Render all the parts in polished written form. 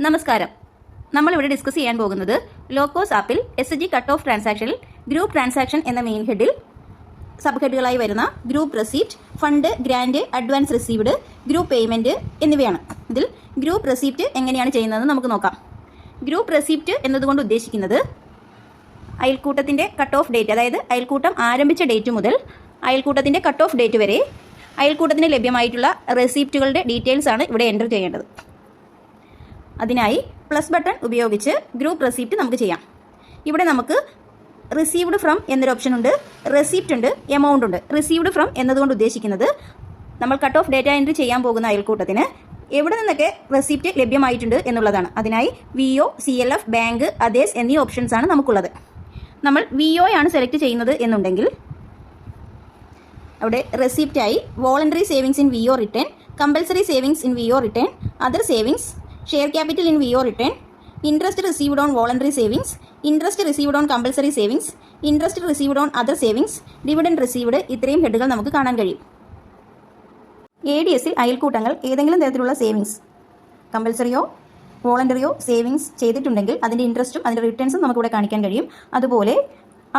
നമസ്കാരം. നമ്മളിവിടെ ഡിസ്കസ് ചെയ്യാൻ പോകുന്നത് ലോക്കോസ് ആപ്പിൽ SG കട്ട് ഓഫ് ട്രാൻസാക്ഷനിൽ ഗ്രൂപ്പ് ട്രാൻസാക്ഷൻ എന്ന മെയിൻ ഹെഡിൽ സബ് ഹെഡുകളായി വരുന്ന group receipt, fund, grant, advance received, group payment എന്നിവയാണ്. ഇതിൽ ഗ്രൂപ്പ് റെസീപ്റ്റ് എങ്ങനെയാണ് ചെയ്യുന്നതെന്ന് നമുക്ക് നോക്കാം. ഗ്രൂപ്പ് റെസീപ്റ്റ് എന്നതുകൊണ്ട് ഉദ്ദേശിക്കുന്നത് അയൽക്കൂട്ടത്തിൻ്റെ കട്ട് ഓഫ് ഡേറ്റ്, അതായത് അയൽക്കൂട്ടം ആരംഭിച്ച ഡേറ്റ് മുതൽ അയൽക്കൂട്ടത്തിൻ്റെ കട്ട് ഓഫ് ഡേറ്റ് വരെ അയൽക്കൂട്ടത്തിന് ലഭ്യമായിട്ടുള്ള റെസീപ്റ്റുകളുടെ ഡീറ്റെയിൽസ് ആണ് ഇവിടെ എൻ്റർ ചെയ്യേണ്ടത്. അതിനായി പ്ലസ് ബട്ടൺ ഉപയോഗിച്ച് ഗ്രൂപ്പ് റെസീപ്റ്റ് നമുക്ക് ചെയ്യാം. ഇവിടെ നമുക്ക് റിസീവ്ഡ് ഫ്രം എന്നൊരു ഓപ്ഷൻ ഉണ്ട്, റെസീപ്റ്റ് ഉണ്ട്, എമൗണ്ട് ഉണ്ട്. റിസീവ്ഡ് ഫ്രം എന്നതുകൊണ്ട് ഉദ്ദേശിക്കുന്നത് നമ്മൾ കട്ട് ഓഫ് ഡേറ്റ എൻട്രി ചെയ്യാൻ പോകുന്ന അയൽക്കൂട്ടത്തിന് എവിടെ നിന്നൊക്കെ റെസീപ്റ്റ് ലഭ്യമായിട്ടുണ്ട് എന്നുള്ളതാണ്. അതിനായി VO, CLF, ബാങ്ക്, അതേഴ്സ് എന്നീ ഓപ്ഷൻസ് ആണ് നമുക്കുള്ളത്. നമ്മൾ VO ആണ് സെലക്ട് ചെയ്യുന്നത് എന്നുണ്ടെങ്കിൽ അവിടെ റെസീപ്റ്റായി voluntary savings in VO return, compulsory savings in VO return, other savings, share capital in VO return, interest received on voluntary savings, interest received on compulsory savings, interest received on other savings, dividend received, ഇത്രയും ഹെഡുകൾ നമുക്ക് കാണാൻ കഴിയും. ADSൽ അയൽക്കൂട്ടങ്ങൾ ഏതെങ്കിലും തരത്തിലുള്ള savings, കമ്പൽസറിയോ വോളണ്ടറിയോ savings ചെയ്തിട്ടുണ്ടെങ്കിൽ അതിൻ്റെ ഇൻട്രസ്റ്റും അതിൻ്റെ റിട്ടേൺസും നമുക്കിവിടെ കാണിക്കാൻ കഴിയും. അതുപോലെ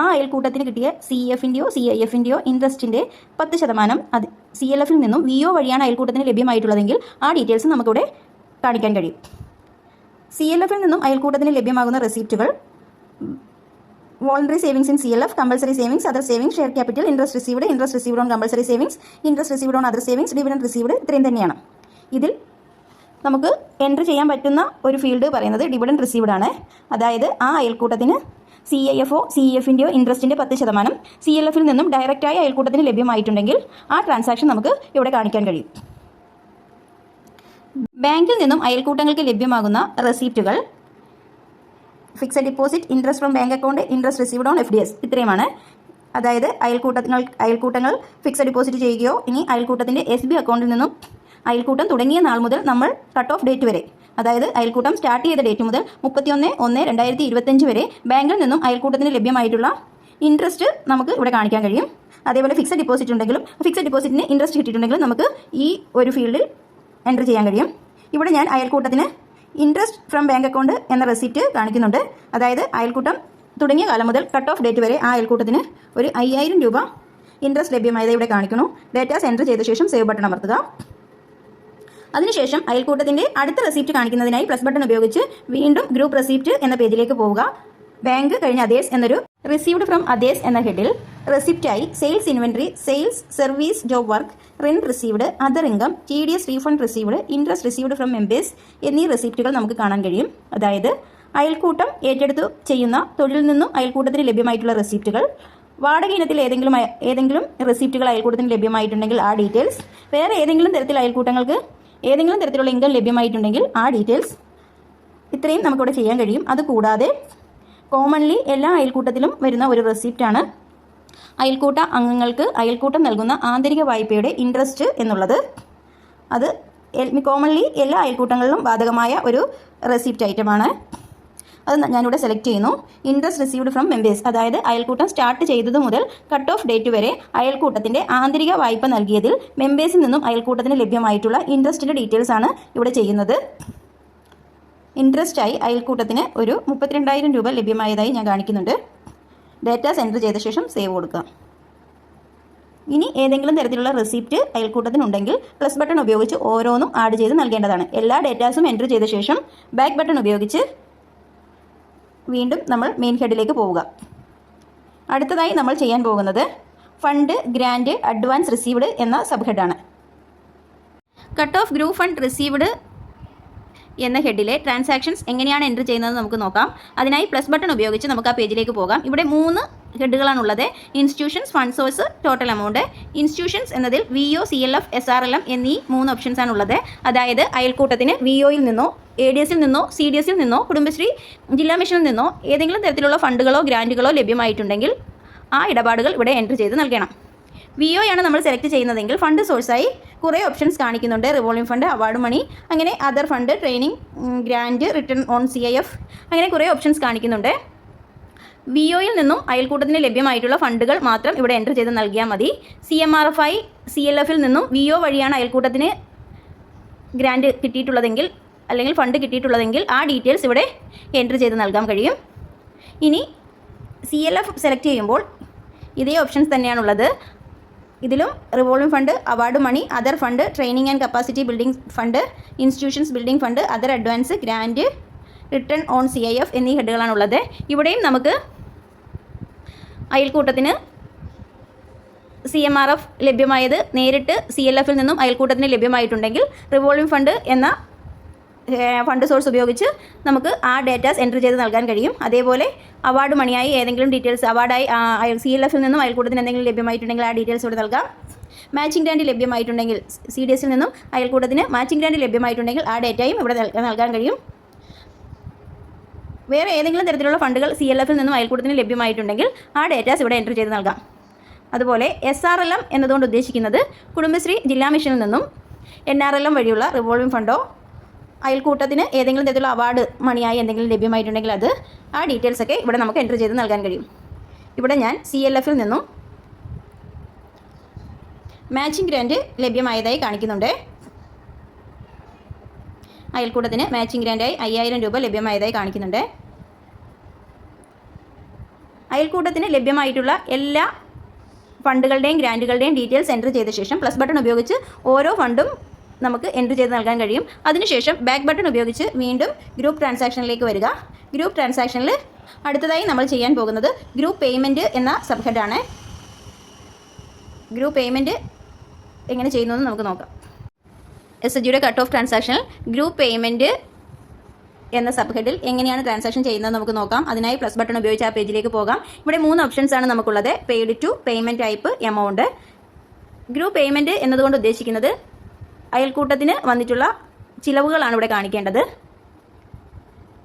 ആ അയൽക്കൂട്ടത്തിന് കിട്ടിയ CFൻ്റെയോ CIFൻ്റെയോ ഇൻട്രസ്റ്റിൻ്റെ 10% അത് CLFൽ നിന്നും VO വഴിയാണ് അയൽക്കൂട്ടത്തിന് ലഭ്യമായിട്ടുള്ളതെങ്കിൽ ആ ഡീറ്റെയിൽസ് നമുക്കിവിടെ കാണിക്കാൻ കഴിയും. CLFൽ നിന്നും അയൽക്കൂട്ടത്തിന് ലഭ്യമാകുന്ന റെസീപ്റ്റുകൾ voluntary savings in CLF, compulsory savings, other savings, share capital, interest received on compulsory savings, interest received on other savings, dividend received, ഇത്രയും തന്നെയാണ്. ഇതിൽ നമുക്ക് എൻട്രി ചെയ്യാൻ പറ്റുന്ന ഒരു ഫീൽഡ് പറയുന്നത് ഡിവിഡൻഡ് റിസീവ്ഡ് ആണ്. അതായത് ആ അയൽക്കൂട്ടത്തിന് CIFോ CEFൻ്റെയോ ഇൻട്രസ്റ്റിൻ്റെ 10% CLFൽ നിന്നും ഡയറക്റ്റായി അയൽക്കൂട്ടത്തിന് ലഭ്യമായിട്ടുണ്ടെങ്കിൽ ആ ട്രാൻസാക്ഷൻ നമുക്ക് ഇവിടെ കാണിക്കാൻ കഴിയും. ബാങ്കിൽ നിന്നും അയൽക്കൂട്ടങ്ങൾക്ക് ലഭ്യമാകുന്ന റെസീപ്റ്റുകൾ fixed deposit, interest from bank account, interest received on FDS, ഇത്രയുമാണ്. അതായത് അയൽക്കൂട്ടങ്ങൾ ഫിക്സഡ് ഡിപ്പോസിറ്റ് ചെയ്യുകയോ ഇനി അയൽക്കൂട്ടത്തിൻ്റെ SB അക്കൗണ്ടിൽ നിന്നും അയൽക്കൂട്ടം തുടങ്ങിയ നാൾ മുതൽ നമ്മൾ കട്ട് ഓഫ് ഡേറ്റ് വരെ, അതായത് അയൽക്കൂട്ടം സ്റ്റാർട്ട് ചെയ്ത ഡേറ്റ് മുതൽ 31/1/2025 വരെ ബാങ്കിൽ നിന്നും അയൽക്കൂട്ടത്തിന് ലഭ്യമായിട്ടുള്ള ഇൻട്രസ്റ്റ് നമുക്ക് ഇവിടെ കാണിക്കാൻ കഴിയും. അതേപോലെ ഫിക്സഡ് ഡിപ്പോസിറ്റ് ഉണ്ടെങ്കിലും ഫിക്സഡ് ഡിപ്പോസിറ്റിന് ഇൻട്രസ്റ്റ് കിട്ടിയിട്ടുണ്ടെങ്കിലും നമുക്ക് ഈ ഒരു ഫീൽഡിൽ എൻ്റർ ചെയ്യാൻ കഴിയും. ഇവിടെ ഞാൻ അയൽക്കൂട്ടത്തിന് ഇൻട്രസ്റ്റ് ഫ്രം ബാങ്ക് അക്കൗണ്ട് എന്ന റെസിപ്റ്റ് കാണിക്കുന്നുണ്ട്. അതായത് അയൽക്കൂട്ടം തുടങ്ങിയ കാലം മുതൽ കട്ട് ഓഫ് ഡേറ്റ് വരെ ആ അയൽക്കൂട്ടത്തിന് ഒരു 5000 രൂപ ഇൻട്രസ്റ്റ് ലഭ്യമായത് ഇവിടെ കാണിക്കുന്നു. ഡേറ്റാസ് എൻ്റർ ചെയ്ത ശേഷം സേവ് ബട്ടൺ അമർത്തുക. അതിനുശേഷം അയൽക്കൂട്ടത്തിൻ്റെ അടുത്ത റെസിപ്റ്റ് കാണിക്കുന്നതിനായി പ്ലസ് ബട്ടൺ ഉപയോഗിച്ച് വീണ്ടും ഗ്രൂപ്പ് റെസിപ്റ്റ് എന്ന പേജിലേക്ക് പോവുക. ബാങ്ക് കഴിഞ്ഞ അതേഴ്സ് എന്നൊരു റിസീവ്ഡ് ഫ്രം അതേഴ്സ് എന്ന ഹെഡിൽ റെസിപ്റ്റായി sales inventory, sales, service, job work, rent received, other income, TDS refund received, interest received from members എന്നീ റെസിപ്റ്റുകൾ നമുക്ക് കാണാൻ കഴിയും. അതായത് അയൽക്കൂട്ടം ഏറ്റെടുത്തു ചെയ്യുന്ന തൊഴിലിൽ നിന്നും അയൽക്കൂട്ടത്തിന് ലഭ്യമായിട്ടുള്ള റെസിപ്റ്റുകൾ, വാടക ഇനത്തിൽ ഏതെങ്കിലും റെസിപ്റ്റുകൾ അയൽക്കൂട്ടത്തിന് ലഭ്യമായിട്ടുണ്ടെങ്കിൽ ആ ഡീറ്റെയിൽസ്, വേറെ ഏതെങ്കിലും തരത്തിൽ അയൽക്കൂട്ടങ്ങൾക്ക് ഏതെങ്കിലും തരത്തിലുള്ള ഇൻകം ലഭ്യമായിട്ടുണ്ടെങ്കിൽ ആ ഡീറ്റെയിൽസ്, ഇത്രയും നമുക്കിവിടെ ചെയ്യാൻ കഴിയും. അതുകൂടാതെ കോമൺലി എല്ലാ അയൽക്കൂട്ടത്തിലും വരുന്ന ഒരു റെസിപ്റ്റാണ് അയൽക്കൂട്ട അംഗങ്ങൾക്ക് അയൽക്കൂട്ടം നൽകുന്ന ആന്തരിക വായ്പയുടെ ഇൻട്രസ്റ്റ് എന്നുള്ളത്. അത് കോമൺലി എല്ലാ അയൽക്കൂട്ടങ്ങളിലും ബാധകമായ ഒരു റെസിപ്റ്റ് ഐറ്റമാണ്. അത് ഞാനിവിടെ സെലക്ട് ചെയ്യുന്നു. ഇൻട്രസ്റ്റ് റിസീവ്ഡ് ഫ്രം മെമ്പേഴ്സ്, അതായത് അയൽക്കൂട്ടം സ്റ്റാർട്ട് ചെയ്തത് മുതൽ കട്ട് ഓഫ് ഡേറ്റ് വരെ അയൽക്കൂട്ടത്തിൻ്റെ ആന്തരിക വായ്പ നൽകിയതിൽ മെമ്പേഴ്സിൽ നിന്നും അയൽക്കൂട്ടത്തിന് ലഭ്യമായിട്ടുള്ള ഇൻട്രസ്റ്റിൻ്റെ ഡീറ്റെയിൽസ് ആണ് ഇവിടെ ചെയ്യുന്നത്. ഇൻട്രസ്റ്റായി അയൽക്കൂട്ടത്തിന് ഒരു 32,000 രൂപ ലഭ്യമായതായി ഞാൻ കാണിക്കുന്നുണ്ട്. ഡേറ്റാസ് എൻ്റർ ചെയ്ത ശേഷം സേവ് കൊടുക്കുക. ഇനി ഏതെങ്കിലും തരത്തിലുള്ള റെസിപ്റ്റ് അയൽക്കൂട്ടത്തിനുണ്ടെങ്കിൽ പ്ലസ് ബട്ടൺ ഉപയോഗിച്ച് ഓരോന്നും ആഡ് ചെയ്ത് നൽകേണ്ടതാണ്. എല്ലാ ഡേറ്റാസും എൻ്റർ ചെയ്ത ശേഷം ബാക്ക് ബട്ടൺ ഉപയോഗിച്ച് വീണ്ടും നമ്മൾ മെയിൻ ഹെഡിലേക്ക് പോവുക. അടുത്തതായി നമ്മൾ ചെയ്യാൻ പോകുന്നത് ഫണ്ട്, ഗ്രാൻഡ്, അഡ്വാൻസ് റിസീവ്ഡ് എന്ന സബ് ഹെഡാണ്. Cut off group fund received എന്ന ഹെഡിലെ ട്രാൻസാക്ഷൻസ് എങ്ങനെയാണ് എൻ്റർ ചെയ്യുന്നത് നമുക്ക് നോക്കാം. അതിനായി പ്ലസ് ബട്ടൺ ഉപയോഗിച്ച് നമുക്ക് ആ പേജിലേക്ക് പോകാം. ഇവിടെ 3 ഹെഡുകളാണുള്ളത്: institutions, fund source, total amount. Institutions എന്നതിൽ VO, CLF, SRLM എന്നീ 3 ഓപ്ഷൻസ് ആണുള്ളത്. അതായത് അയൽക്കൂട്ടത്തിന് VOയിൽ നിന്നോ ADSൽ നിന്നോ CDSൽ നിന്നോ കുടുംബശ്രീ ജില്ലാ മിഷനിൽ നിന്നോ ഏതെങ്കിലും തരത്തിലുള്ള ഫണ്ടുകളോ ഗ്രാൻറ്റുകളോ ലഭ്യമായിട്ടുണ്ടെങ്കിൽ ആ ഇടപാടുകൾ ഇവിടെ എൻ്റർ ചെയ്ത് നൽകണം. VO ആണ് നമ്മൾ സെലക്ട് ചെയ്യുന്നതെങ്കിൽ ഫണ്ട് സോഴ്സായി കുറേ ഓപ്ഷൻസ് കാണിക്കുന്നുണ്ട്. റിവോൾവിംഗ് ഫണ്ട്, അവാർഡ് മണി, അങ്ങനെ other fund, training, grand, return on CIF, അങ്ങനെ കുറേ ഓപ്ഷൻസ് കാണിക്കുന്നുണ്ട്. VOയിൽ നിന്നും അയൽക്കൂട്ടത്തിന് ലഭ്യമായിട്ടുള്ള ഫണ്ടുകൾ മാത്രം ഇവിടെ എൻ്റർ ചെയ്ത് നൽകിയാൽ മതി. CMRFI, CLFൽ നിന്നും VO വഴിയാണ് അയൽക്കൂട്ടത്തിന് ഗ്രാൻഡ് കിട്ടിയിട്ടുള്ളതെങ്കിൽ അല്ലെങ്കിൽ ഫണ്ട് കിട്ടിയിട്ടുള്ളതെങ്കിൽ ആ ഡീറ്റെയിൽസ് ഇവിടെ എൻട്രി ചെയ്ത് നൽകാൻ കഴിയും. ഇനി CLF സെലക്ട് ചെയ്യുമ്പോൾ ഇതേ ഓപ്ഷൻസ് തന്നെയാണുള്ളത്. ഇതിലും revolving fund, award money, other fund, training and capacity building fund, institutions building fund, other advance, grant, return on CIF എന്നീ ഹെഡുകളാണുള്ളത്. ഇവിടെയും നമുക്ക് അയൽക്കൂട്ടത്തിന് CMRF ലഭ്യമായത് നേരിട്ട് CLFൽ നിന്നും അയൽക്കൂട്ടത്തിന് ലഭ്യമായിട്ടുണ്ടെങ്കിൽ റിവോൾവിംഗ് ഫണ്ട് എന്ന ഫണ്ട് സോഴ്സ് ഉപയോഗിച്ച് നമുക്ക് ആ ഡേറ്റാസ് എൻട്രി ചെയ്ത് നൽകാൻ കഴിയും. അതേപോലെ അവാർഡ് മണിയായി ഏതെങ്കിലും ഡീറ്റെയിൽസ് അവാർഡായി CLFൽ നിന്നും അയൽക്കൂട്ടത്തിന് എന്തെങ്കിലും ലഭ്യമായിട്ടുണ്ടെങ്കിൽ ആ ഡീറ്റെയിൽസ് ഇവിടെ നൽകാം. മാച്ചിങ് ഗ്രാൻഡ് ലഭ്യമായിട്ടുണ്ടെങ്കിൽ CDSൽ നിന്നും അയൽക്കൂട്ടത്തിന് മാച്ചിങ് ഗ്രാൻഡ് ലഭ്യമായിട്ടുണ്ടെങ്കിൽ ആ ഡേറ്റയും ഇവിടെ നൽകാൻ കഴിയും. വേറെ ഏതെങ്കിലും തരത്തിലുള്ള ഫണ്ടുകൾ CLFൽ നിന്നും അയൽക്കൂട്ടത്തിന് ലഭ്യമായിട്ടുണ്ടെങ്കിൽ ആ ഡേറ്റാസ് ഇവിടെ എൻട്രി ചെയ്ത് നൽകാം. അതുപോലെ SRLM എന്നതുകൊണ്ട് ഉദ്ദേശിക്കുന്നത് കുടുംബശ്രീ ജില്ലാ മിഷനിൽ നിന്നും NRLM വഴിയുള്ള റിവോൾവിംഗ് ഫണ്ടോ അയൽക്കൂട്ടത്തിന് ഏതെങ്കിലും തരത്തിലുള്ള അവാർഡ് മണിയായി എന്തെങ്കിലും ലഭ്യമായിട്ടുണ്ടെങ്കിൽ അത് ആ ഡീറ്റെയിൽസൊക്കെ ഇവിടെ നമുക്ക് എൻട്രി ചെയ്ത് നൽകാൻ കഴിയും. ഇവിടെ ഞാൻ CLFൽ നിന്നും മാച്ചിങ് ഗ്രാൻഡ് ലഭ്യമായതായി കാണിക്കുന്നുണ്ട്. അയൽക്കൂട്ടത്തിന് മാച്ചിങ് ഗ്രാൻഡായി 5000 രൂപ ലഭ്യമായതായി കാണിക്കുന്നുണ്ട്. അയൽക്കൂട്ടത്തിന് ലഭ്യമായിട്ടുള്ള എല്ലാ ഫണ്ടുകളുടെയും ഗ്രാൻറ്റുകളുടെയും ഡീറ്റെയിൽസ് എൻട്രി ചെയ്ത ശേഷം പ്ലസ് ബട്ടൺ ഉപയോഗിച്ച് ഓരോ ഫണ്ടും നമുക്ക് എൻട്രി ചെയ്ത് നൽകാൻ കഴിയും. അതിനുശേഷം ബാക്ക് ബട്ടൺ ഉപയോഗിച്ച് വീണ്ടും ഗ്രൂപ്പ് ട്രാൻസാക്ഷനിലേക്ക് വരിക. ഗ്രൂപ്പ് ട്രാൻസാക്ഷനിൽ അടുത്തതായി നമ്മൾ ചെയ്യാൻ പോകുന്നത് ഗ്രൂപ്പ് പേയ്മെൻറ്റ് എന്ന സബ് ഹെഡാണ്. ഗ്രൂപ്പ് പേയ്മെൻറ്റ് എങ്ങനെ ചെയ്യുന്നതെന്ന് നമുക്ക് നോക്കാം. SHGയുടെ കട്ട് ഓഫ് ട്രാൻസാക്ഷനിൽ ഗ്രൂപ്പ് പേയ്മെൻറ്റ് എന്ന സബ് ഹെഡിൽ എങ്ങനെയാണ് ട്രാൻസാക്ഷൻ ചെയ്യുന്നത് നമുക്ക് നോക്കാം. അതിനായി പ്ലസ് ബട്ടൺ ഉപയോഗിച്ച് ആ പേജിലേക്ക് പോകാം. ഇവിടെ 3 ഓപ്ഷൻസ് ആണ് നമുക്കുള്ളത്: paid to, payment type, amount. Group payment എന്നതുകൊണ്ട് ഉദ്ദേശിക്കുന്നത് അയൽക്കൂട്ടത്തിന് വന്നിട്ടുള്ള ചിലവുകളാണ് ഇവിടെ കാണിക്കേണ്ടത്.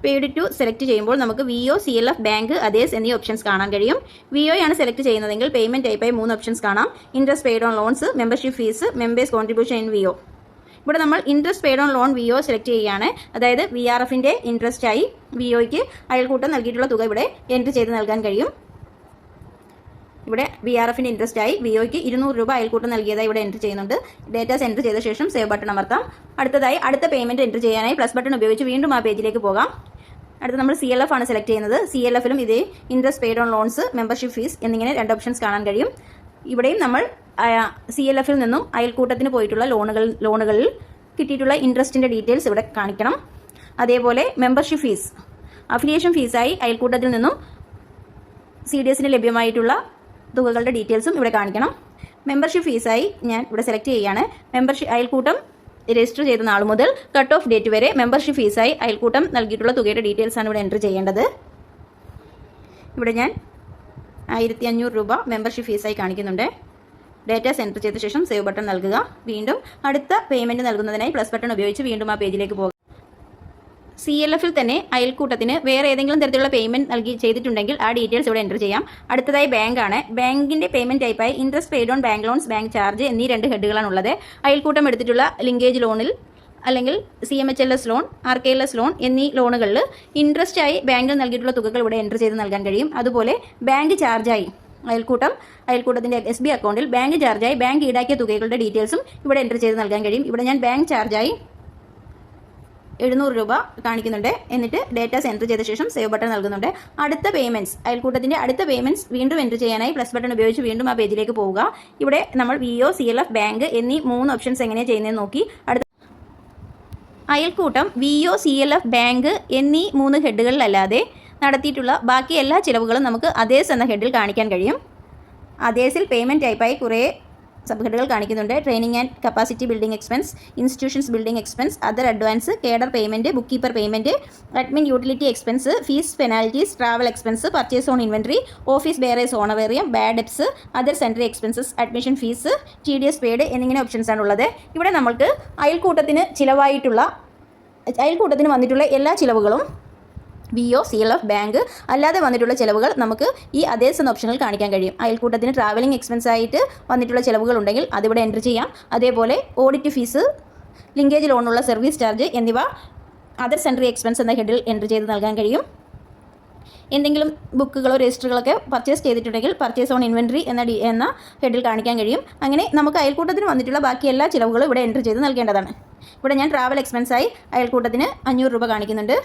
പെയ്ഡ് ടു സെലക്ട് ചെയ്യുമ്പോൾ നമുക്ക് VO, CLF, ബാങ്ക്, അതേഴ്സ് എന്നീ ഓപ്ഷൻസ് കാണാൻ കഴിയും. VO ആണ് സെലക്ട് ചെയ്യുന്നതെങ്കിൽ പേയ്മെൻറ്റ് ടൈപ്പായി 3 ഓപ്ഷൻസ് കാണാം: interest paid on loans, membership fees, members contribution in VO. ഇവിടെ നമ്മൾ interest paid on loan VO select ചെയ്യുകയാണ്. അതായത് VRFൻ്റെ ഇൻട്രസ്റ്റായി VOയ്ക്ക് അയൽക്കൂട്ടം നൽകിയിട്ടുള്ള തുക ഇവിടെ എൻട്രി ചെയ്ത് നൽകാൻ കഴിയും. ഇവിടെ VRFൻ്റെ ഇൻട്രസ്റ്റായി VOയ്ക്ക് 200 രൂപ അയൽക്കൂട്ടം നൽകിയതായി ഇവിടെ എൻട്രി ചെയ്യുന്നുണ്ട്. ഡേറ്റാസ് എൻട്രി ചെയ്ത ശേഷം സേവ് ബട്ടൺ അമർത്താം. അടുത്തതായി അടുത്ത പേയ്മെൻറ്റ് എൻട്രി ചെയ്യാനായി പ്ലസ് ബട്ടൺ ഉപയോഗിച്ച് വീണ്ടും ആ പേജിലേക്ക് പോകാം. അടുത്ത നമ്മൾ CLF ആണ് സെലക്ട് ചെയ്യുന്നത്. CLFലും ഇതേ interest paid on loans, membership fees എന്നിങ്ങനെ 2 ഓപ്ഷൻസ് കാണാൻ കഴിയും. ഇവിടെയും നമ്മൾ CLFൽ നിന്നും അയൽക്കൂട്ടത്തിന് പോയിട്ടുള്ള ലോണുകളിൽ കിട്ടിയിട്ടുള്ള ഇൻട്രസ്റ്റിൻ്റെ ഡീറ്റെയിൽസ് ഇവിടെ കാണിക്കണം. അതേപോലെ മെമ്പർഷിപ്പ് ഫീസ്, അഫിലിയേഷൻ ഫീസായി അയൽക്കൂട്ടത്തിൽ നിന്നും CDSന് ലഭ്യമായിട്ടുള്ള തുകകളുടെ ഡീറ്റെയിൽസും ഇവിടെ കാണിക്കണം. മെമ്പർഷിപ്പ് ഫീസായി ഞാൻ ഇവിടെ സെലക്ട് ചെയ്യുകയാണ്. അയൽക്കൂട്ടം രജിസ്റ്റർ ചെയ്ത നാൾ മുതൽ കട്ട് ഓഫ് ഡേറ്റ് വരെ മെമ്പർഷിപ്പ് ഫീസായി അയൽക്കൂട്ടം നൽകിയിട്ടുള്ള തുകയുടെ ഡീറ്റെയിൽസാണ് ഇവിടെ എൻട്രി ചെയ്യേണ്ടത്. ഇവിടെ ഞാൻ 1500 രൂപ മെമ്പർഷിപ്പ് ഫീസായി കാണിക്കുന്നുണ്ട്. ഡേറ്റാസ് എൻട്രി ചെയ്ത ശേഷം സേവ് ബട്ടൺ നൽകുക. വീണ്ടും അടുത്ത പേയ്മെൻറ്റ് നൽകുന്നതിനായി പ്ലസ് ബട്ടൺ ഉപയോഗിച്ച് വീണ്ടും ആ പേജിലേക്ക് പോകുക. CLFൽ തന്നെ അയൽക്കൂട്ടത്തിന് വേറെ ഏതെങ്കിലും തരത്തിലുള്ള പേയ്മെൻറ്റ് ചെയ്തിട്ടുണ്ടെങ്കിൽ ആ ഡീറ്റെയിൽസ് ഇവിടെ എൻട്രി ചെയ്യാം. അടുത്തതായി ബാങ്കാണ്. ബാങ്കിൻ്റെ പേയ്മെൻറ്റ് ടൈപ്പായി interest paid on bank loans, bank charge എന്നീ 2 ഹെഡുകളാണുള്ളത്. അയൽക്കൂട്ടം എടുത്തിട്ടുള്ള ലിങ്കേജ് ലോണിൽ അല്ലെങ്കിൽ CMHLS ലോൺ, RKLS ലോൺ എന്നീ ലോണുകളിൽ ഇൻട്രസ്റ്റായി ബാങ്കിൽ നൽകിയിട്ടുള്ള തുകകൾ ഇവിടെ എൻട്രി ചെയ്ത് നൽകാൻ കഴിയും. അതുപോലെ ബാങ്ക് ചാർജായി അയൽക്കൂട്ടത്തിൻ്റെ SB അക്കൗണ്ടിൽ ബാങ്ക് ചാർജായി ബാങ്ക് ഈടാക്കിയ തുകകളുടെ ഡീറ്റെയിൽസും ഇവിടെ എൻട്രി ചെയ്ത് നൽകാൻ കഴിയും. ഇവിടെ ഞാൻ ബാങ്ക് ചാർജായി 700 രൂപ കാണിക്കുന്നുണ്ട്. എന്നിട്ട് ഡേറ്റാസ് എൻട്രി ചെയ്ത ശേഷം സേവ് ബട്ടൺ നൽകുന്നുണ്ട്. അടുത്ത പേയ്മെൻറ്റ്സ്, അയൽക്കൂട്ടത്തിൻ്റെ അടുത്ത പേയ്മെൻറ്റ്സ് വീണ്ടും എൻട്രി ചെയ്യാനായി പ്ലസ് ബട്ടൺ ഉപയോഗിച്ച് വീണ്ടും ആ പേജിലേക്ക് പോവുക. ഇവിടെ നമ്മൾ VO, CLF, ബാങ്ക് എന്നീ 3 ഓപ്ഷൻസ് എങ്ങനെയാണ് ചെയ്യുന്നതെന്ന് നോക്കി. അയൽക്കൂട്ടം VO, CLF, ബാങ്ക് എന്നീ 3 ഹെഡുകളിലല്ലാതെ നടത്തിയിട്ടുള്ള ബാക്കി എല്ലാ ചിലവുകളും നമുക്ക് അതേഴ്സ് എന്ന ഹെഡിൽ കാണിക്കാൻ കഴിയും. അതേഴ്സിൽ പേയ്മെൻറ്റ് ടൈപ്പായി കുറേ സബ് ഹെഡുകൾ കാണിക്കുന്നുണ്ട്: training and capacity building expense, institutions building expense, other advance, cadre payment, book keeper payment, admin utility expense, fees penalties, travel expense, purchase on inventory, office bearers honorarium, bad debts, other sentry expenses, admission fees, TDS paid എന്നിങ്ങനെ ഓപ്ഷൻസാണ് ഉള്ളത്. ഇവിടെ നമ്മൾക്ക് അയൽക്കൂട്ടത്തിന് വന്നിട്ടുള്ള എല്ലാ ചിലവുകളും VO, CLF, bank അല്ലാതെ വന്നിട്ടുള്ള ചിലവുകൾ നമുക്ക് ഈ അതേഴ്സ് എന്ന ഓപ്ഷനിൽ കാണിക്കാൻ കഴിയും. അയൽക്കൂട്ടത്തിന് ട്രാവലിംഗ് എക്സ്പെൻസ് ആയിട്ട് വന്നിട്ടുള്ള ചിലവുകൾ ഉണ്ടെങ്കിൽ അതിവിടെ എൻട്രി ചെയ്യാം. അതേപോലെ ഓഡിറ്റ് ഫീസ്, ലിങ്കേജ് ലോണുള്ള സർവീസ് ചാർജ് എന്നിവ അതർ സെൻട്രി എക്സ്പെൻസ് എന്ന ഹെഡിൽ എൻട്രി ചെയ്ത് നൽകാൻ കഴിയും. എന്തെങ്കിലും ബുക്കുകളോ രജിസ്റ്ററുകളൊക്കെ പർച്ചേസ് ചെയ്തിട്ടുണ്ടെങ്കിൽ പർച്ചേസ് ഓൺ ഇൻവെൻട്രി എന്ന ഹെഡിൽ കാണിക്കാൻ കഴിയും. അങ്ങനെ നമുക്ക് അയൽക്കൂട്ടത്തിന് വന്നിട്ടുള്ള ബാക്കി എല്ലാ ചിലവുകളും ഇവിടെ എൻട്രി ചെയ്ത് നൽകേണ്ടതാണ്. ഇവിടെ ഞാൻ ട്രാവൽ എക്സ്പെൻസായി അയൽക്കൂട്ടത്തിന് 500 രൂപ കാണിക്കുന്നുണ്ട്.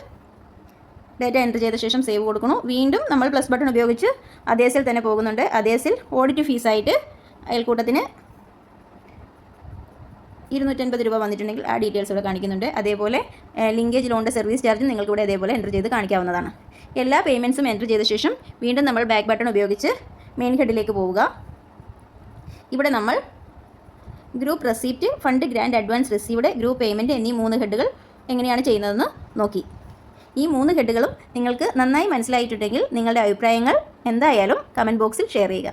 ഡേറ്റ എൻ്റർ ചെയ്ത ശേഷം സേവ് കൊടുക്കണം. വീണ്ടും നമ്മൾ പ്ലസ് ബട്ടൺ ഉപയോഗിച്ച് അതേ സെൽ തന്നെ പോകുന്നുണ്ട്. അതേ സെൽ ഓഡിറ്റ് ഫീസായിട്ട് അയൽക്കൂട്ടത്തിന് 250 രൂപ വന്നിട്ടുണ്ടെങ്കിൽ ആ ഡീറ്റെയിൽസ് ഇവിടെ കാണിക്കുന്നുണ്ട്. അതേപോലെ ലിങ്കേജ് ലോണിൻ്റെ സർവീസ് ചാർജ് നിങ്ങൾക്ക് ഇവിടെ അതേപോലെ എൻ്റർ ചെയ്ത് കാണിക്കാവുന്നതാണ്. എല്ലാ പേയ്മെൻറ്റ്സും എൻ്റർ ചെയ്ത ശേഷം വീണ്ടും നമ്മൾ ബാക്ക് ബട്ടൺ ഉപയോഗിച്ച് മെയിൻ ഹെഡിലേക്ക് പോവുക. ഇവിടെ നമ്മൾ group receipt, fund, grant, advance received, group payment എന്നീ 3 ഹെഡുകൾ എങ്ങനെയാണ് ചെയ്യുന്നതെന്ന് നോക്കി. ഈ 3 ഹെഡുകളും നിങ്ങൾക്ക് നന്നായി മനസ്സിലായിട്ടുണ്ടെങ്കിൽ നിങ്ങളുടെ അഭിപ്രായങ്ങൾ എന്തായാലും കമൻറ്റ് ബോക്സിൽ ഷെയർ ചെയ്യുക.